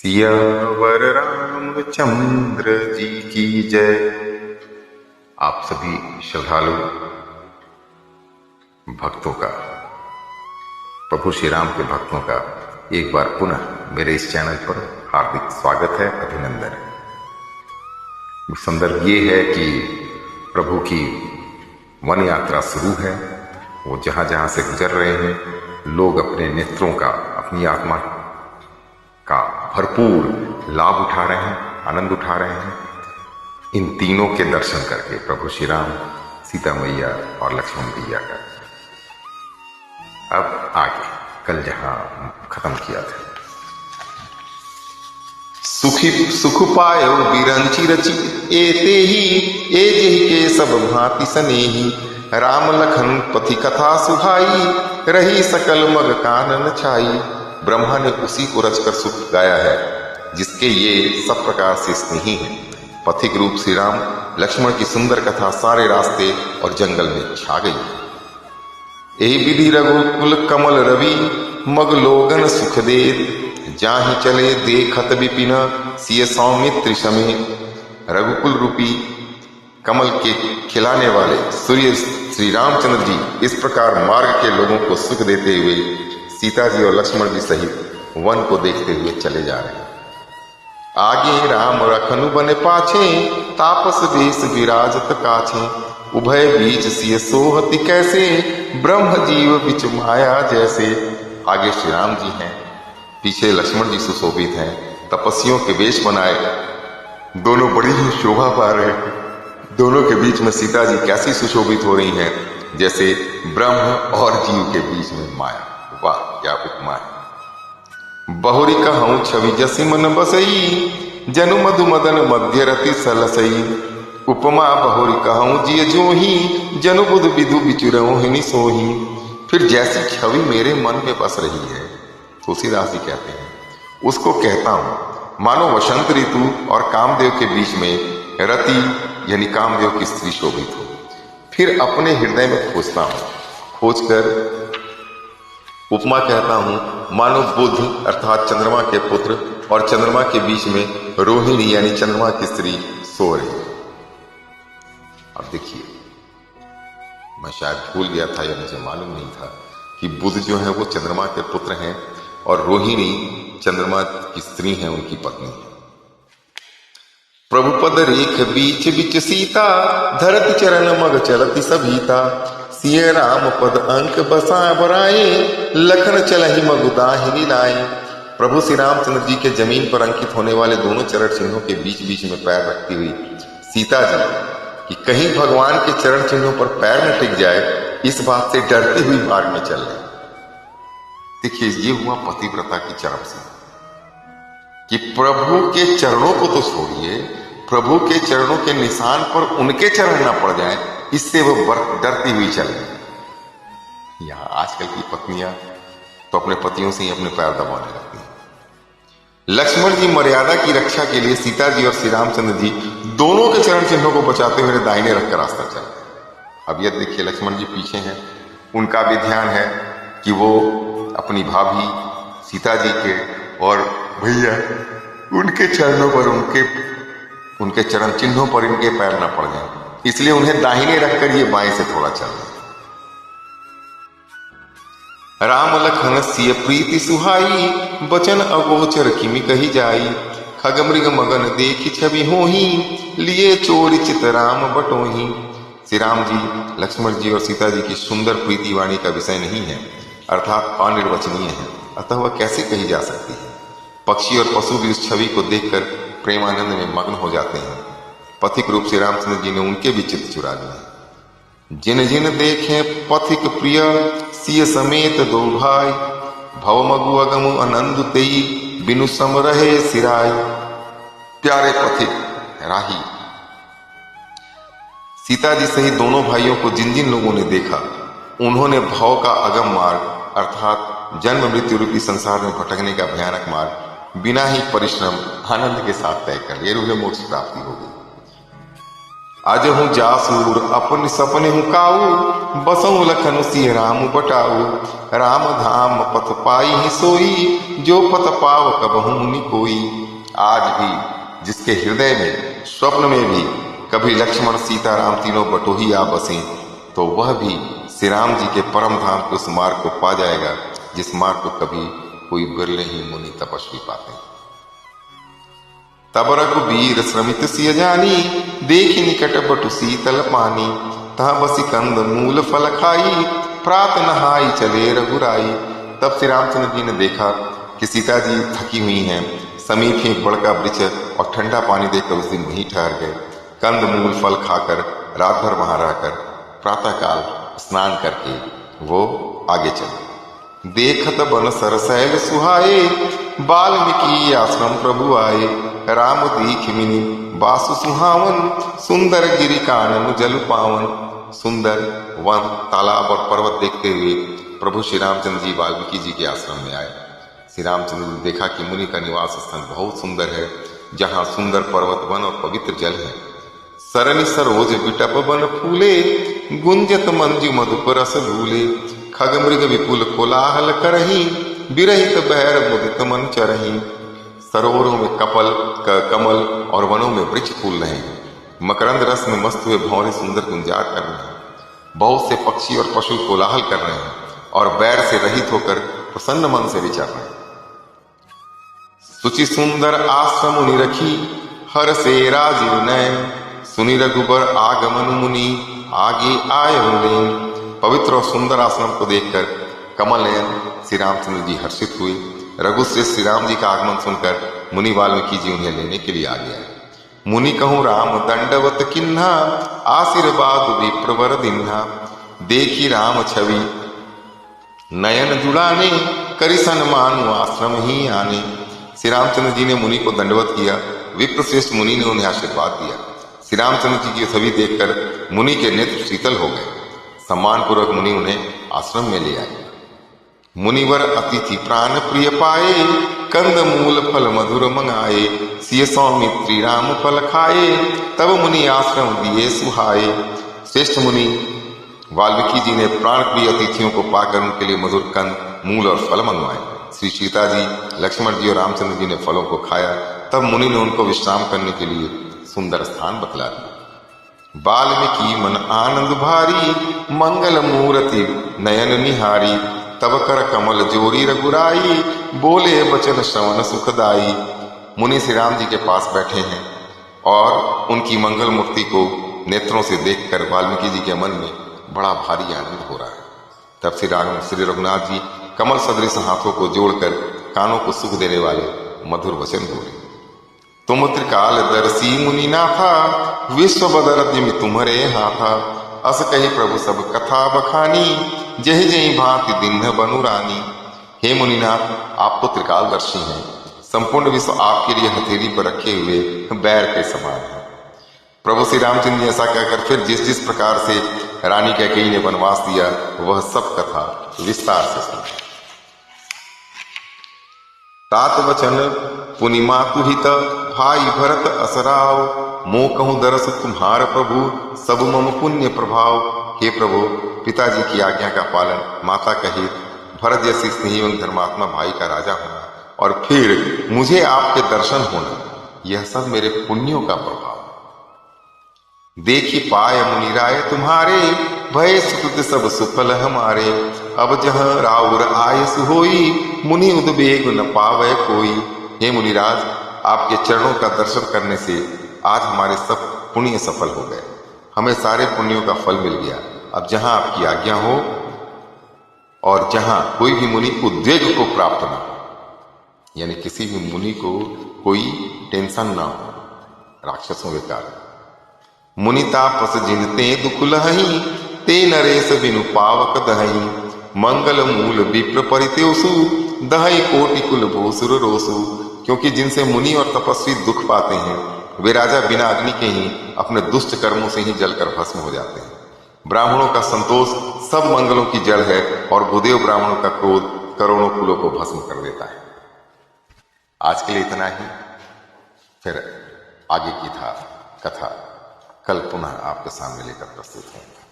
सियावर रामचंद्र जी की जय। आप सभी श्रद्धालु भक्तों का, प्रभु श्री राम के भक्तों का एक बार पुनः मेरे इस चैनल पर हार्दिक स्वागत है, अभिनंदन है। संदर्भ ये है कि प्रभु की वन यात्रा शुरू है। वो जहां जहां से गुजर रहे हैं, लोग अपने नेत्रों का, अपनी आत्मा का भरपूर लाभ उठा रहे हैं, आनंद उठा रहे हैं इन तीनों के दर्शन करके, प्रभु श्री राम, सीता मैया और लक्ष्मण भैया का। अब आगे कल जहां खत्म किया था, सुख पायो बिरंची रची एते ही एजेहि के सब भांति सनेही। राम लखन पथि कथा सुहाई रही सकल मग कानन छाई। ब्रह्मा ने उसी को रचकर सुख गाया है जिसके ये सब प्रकार से स्नेही हैं। पथिक रूप श्री राम लक्ष्मण की सुंदर कथा सारे रास्ते और जंगल में छा गई। यही विधि रघुकुल कमल रवि मग लोगन सुख दे। जाहि चले देखत विपिन सिय सौमित्र समे। रघुकुल रूपी कमल के खिलाने वाले सूर्य श्री रामचंद्र जी इस प्रकार मार्ग के लोगों को सुख देते हुए सीता जी और लक्ष्मण जी सहित वन को देखते हुए चले जा रहे हैं। आगे राम रखनु बन पाछे तापस वेश विराजत काछे। उभय बीच सिय सोहति कैसे ब्रह्म जीव बिच माया जैसे। आगे श्री राम जी हैं, पीछे लक्ष्मण जी सुशोभित हैं, तपस्वियों के वेश बनाए, दोनों बड़ी ही शोभा पा रहे हैं। दोनों के बीच में सीता जी कैसी सुशोभित हो रही हैं, जैसे ब्रह्म और जीव के बीच में माया। वाह क्या उपमा है। बहुरी कहूं छवि जसी मन बसई जनु मधु मदन मध्य रति सलसई। उपमा बहुरी कहूं जिय जोही जनु बुध विधु बिचुरहि सोही। फिर जैसी छवि मेरे मन में बस रही है, तुलसीदास जी कहते हैं, उसको कहता हूं मानो वसंत ऋतु और कामदेव के बीच में रति यानी कामदेव की स्त्री शोभित हो। फिर अपने हृदय में खोजता हूं, खोजकर उपमा कहता हूं मानो बुध अर्थात चंद्रमा के पुत्र और चंद्रमा के बीच में रोहिणी यानी चंद्रमा की स्त्री सो रही। अब देखिए, मैं शायद भूल गया था या मुझे मालूम नहीं था कि बुध जो है वो चंद्रमा के पुत्र हैं और रोहिणी चंद्रमा की स्त्री है, उनकी पत्नी है। प्रभुपद रेख बीच बिच सीता धरती चरण मग चलती सभीता। सिय राम पद अंक बसा बराए लखन चलहि मगुदाहि लाए। प्रभु श्री रामचंद्र जी के जमीन पर अंकित होने वाले दोनों चरण चिन्हों के बीच बीच में पैर रखती हुई सीता जी कि कहीं भगवान के चरण चिन्हों पर पैर न टिक जाए, इस बात से डरती हुई मार्ग में चल रही। देखिए, ये हुआ पतिव्रता की चरम सीमा कि प्रभु के चरणों को तो छोड़िए, प्रभु के चरणों के निशान पर उनके चरण न पड़ जाए, इससे वो डरती हुई चल रही। यहां आजकल की पत्नियां तो अपने पतियों से ही अपने पैर दबाने लगती हैं। लक्ष्मण जी मर्यादा की रक्षा के लिए सीता जी और श्री रामचंद्र जी दोनों के चरण चिन्हों को बचाते हुए दाहिने रखकर रास्ता चल। अब यह देखिए, लक्ष्मण जी पीछे हैं, उनका भी ध्यान है कि वो अपनी भाभी सीता जी के और भैया उनके चरणों पर, उनके चरण चिन्हों पर इनके पैर न पड़ जाए, इसलिए उन्हें दाहिने रखकर ये बाएं से थोड़ा चल रहे। राम लखन सिय प्रीति सुहाई बचन अगोचर किमि कही जाई। खग मृग मगन देखी छवि होही लिए चोरी चित राम बटोही। श्री राम जी, लक्ष्मण जी और सीता जी की सुंदर प्रीति वाणी का विषय नहीं है, अर्थात अनिर्वचनीय है, अतः वह कैसे कही जा सकती है। पक्षी और पशु भी उस छवि को देखकर प्रेमानंद में मग्न हो जाते हैं। पथिक रूप श्री रामचंद्र जी ने उनके भी चित्त चुरा लिए। जिन जिन देखे पथिक प्रिय सिय समेत दो भाई। भव मगु अगम आनंद तेई बिनु सम रहे सिराय। प्यारे पथिक राही सीता जी सहित दोनों भाइयों को जिन जिन लोगों ने देखा, उन्होंने भव का अगम मार्ग अर्थात जन्म मृत्यु रूपी संसार में भटकने का भयानक मार्ग बिना ही परिश्रम आनंद के साथ तय कर लिया, उन्हें मोक्ष प्राप्ति हो गई। अजहु जासूर अपन सपने हूँ काऊ, बसऊ लखन सिंह राम बटाऊ। राम धाम पथ पाई ही सोई, जो पथ पाव कबहु मुनि कोई। आज भी जिसके हृदय में स्वप्न में भी कभी लक्ष्मण सीता राम तीनों बटोही आ बसे, तो वह भी श्री राम जी के परम धाम के उस मार्ग को पा जाएगा जिस मार्ग को कभी कोई बिरले ही मुनि तपस्वी पाते। तब रघुबीर श्रमित सिय जानी, देखि निकट बटु शीतल पानी। तह बसी कंद मूल फल खाई, प्रात नहाई चले रघुराई। तब श्री रामचंद्र जी ने देखा कि सीता जी थकी हुई हैं, समीप ही एक बड़का वृक्ष और ठंडा पानी देकर उस दिन वहीं ठहर गए। कंद मूल फल खाकर रात भर वहां रहकर प्रातःकाल स्नान करके वो आगे चले। देखत बन सरसैल सुहाए, वाल्मीकि आश्रम प्रभु आए। राम दीख मिनि बासु सुहावन, सुंदर गिरि कानन जल पावन। सुंदर वन, तालाब और पर्वत देखते हुए प्रभु श्री रामचंद्र जी वाल्मीकि जी के आश्रम में आए। श्री रामचंद्र जी ने देखा कि मुनि का निवास स्थान बहुत सुंदर है, जहाँ सुंदर पर्वत वन और पवित्र जल है। सरनि सरोज बिटप बन फूले, गुंजत मंजु मधुप रस झूले। खग मृग विपुल कोलाहल करही, बिरहित बहर मुदित मन चरही। सरोवरों में कमल और वनों में वृक्ष फूल रहे हैं। मकरंद रस में मस्त हुए भंवरे सुंदर गुंजार कर रहे हैं। बहुत से पक्षी और पशु कोलाहल कर रहे हैं और बैर से रहित होकर प्रसन्न मन से विचर रहे हैं। सुचि सुंदर आश्रम मुनि रखी, हर से राजीव नयन। सुनि रघुबर आगमन मुनि, आगे आए लेन। पवित्र और सुंदर आश्रम को देखकर कमल नयन श्री रामचंद्र जी हर्षित हुए। रघुश्रेष्ठ श्री राम जी का आगमन सुनकर मुनि वाल्मीकि जी उन्हें लेने के लिए आ गया। मुनि कहूँ राम दंडवत किन्हा, आशीर्वाद विप्रवर दिन्हा। देखी राम छवि नयन जुड़ाने, करि सन्मान आश्रम ही आने। श्री रामचंद्र जी ने मुनि को दंडवत किया। विप्रश्रेष्ठ मुनि ने उन्हें आशीर्वाद दिया। श्री रामचंद्र जी की छवि देखकर मुनि के नेत्र शीतल हो गए। सम्मान पूर्वक मुनि उन्हें आश्रम में ले आए। मुनिवर अतिथि प्राण प्रिय पाए, कंद मूल फल मधुर मंगाए। सिय सौमित्री राम फल खाए, तब मुनि आश्रम दिए सुहाए। श्रेष्ठ मुनि वाल्मीकि जी ने प्राण प्रिय अतिथियों को पाकर उनके लिए मधुर कंद मूल और फल मंगवाए। श्री सीता जी, लक्ष्मण जी और रामचंद्र जी ने फलों को खाया। तब मुनि ने उनको विश्राम करने के लिए सुंदर स्थान बतला दिया। वाल्मीकि मन आनंद भारी, मंगल मूर्ति नयन निहारी। तब कर कमल जोरी रघुराई, बोले बचन श्रवण सुखदाई। मुनि श्री राम जी के पास बैठे हैं और उनकी मंगल मूर्ति को नेत्रों से देखकर वाल्मीकि जी के मन में बड़ा भारी आनंद हो रहा है। तब श्री रघुनाथ जी कमल सदृश हाथों को जोड़कर कानों को सुख देने वाले मधुर वचन बोले। तुम त्रिकाल दर्शी मुनि नाथा, विश्व बदर जिमि तुम्हारे हाथा। अस कही प्रभु सब कथा बखानी, जय जय भांति दिन बनु रानी। हे मुनिनाथ, आप तो त्रिकालदर्शी हैं। संपूर्ण विश्व आपके लिए हथेली पर रखे हुए बैर के समान है। प्रभु श्री रामचंद्र जी ऐसा कहकर फिर जिस जिस प्रकार से रानी कैकेयी ने वनवास दिया वह सब कथा विस्तार से सुनी। तात वचन पुनि मातु हित, भाई भरत असराव। मोह कहूँ दरस तुम्हार प्रभु, सब मम पुण्य प्रभाव। हे प्रभु, पिताजी की आज्ञा का पालन, माता का हित, भरत जैसी स्नेही एवं धर्मात्मा भाई का राजा होना और फिर मुझे आपके दर्शन होना, यह सब मेरे पुण्यों का प्रभाव। देखी पाय मुनि राय तुम्हारे, भय सुकृत सब सुफल हमारे। अब जहाँ राउर आय सुहोई, मुनि उद्वेग न पावे कोई। हे मुनिराज, आपके चरणों का दर्शन करने से आज हमारे सब पुण्य सफल हो गए। हमें सारे पुण्यों का फल मिल गया। अब जहां आपकी आज्ञा हो और जहां कोई भी मुनि उद्वेग को प्राप्त ना हो, यानी किसी भी मुनि को कोई टेंशन ना हो राक्षसों के कारण। मुनि तापस जिनते दुख लहई, ते नरेश बिनु पावक दहई। मंगल मूल विप्र परितेसु, दहई कोटि कुल भूसुर रोसु। क्योंकि जिनसे मुनि और तपस्वी दुख पाते हैं वे राजा बिना अग्नि के ही अपने दुष्ट कर्मों से ही जलकर भस्म हो जाते हैं। ब्राह्मणों का संतोष सब मंगलों की जड़ है और भूदेव ब्राह्मणों का क्रोध करोड़ों कुलों को भस्म कर देता है। आज के लिए इतना ही, फिर आगे की था कथा। कल पुनः आपके सामने लेकर प्रस्तुत होंगे।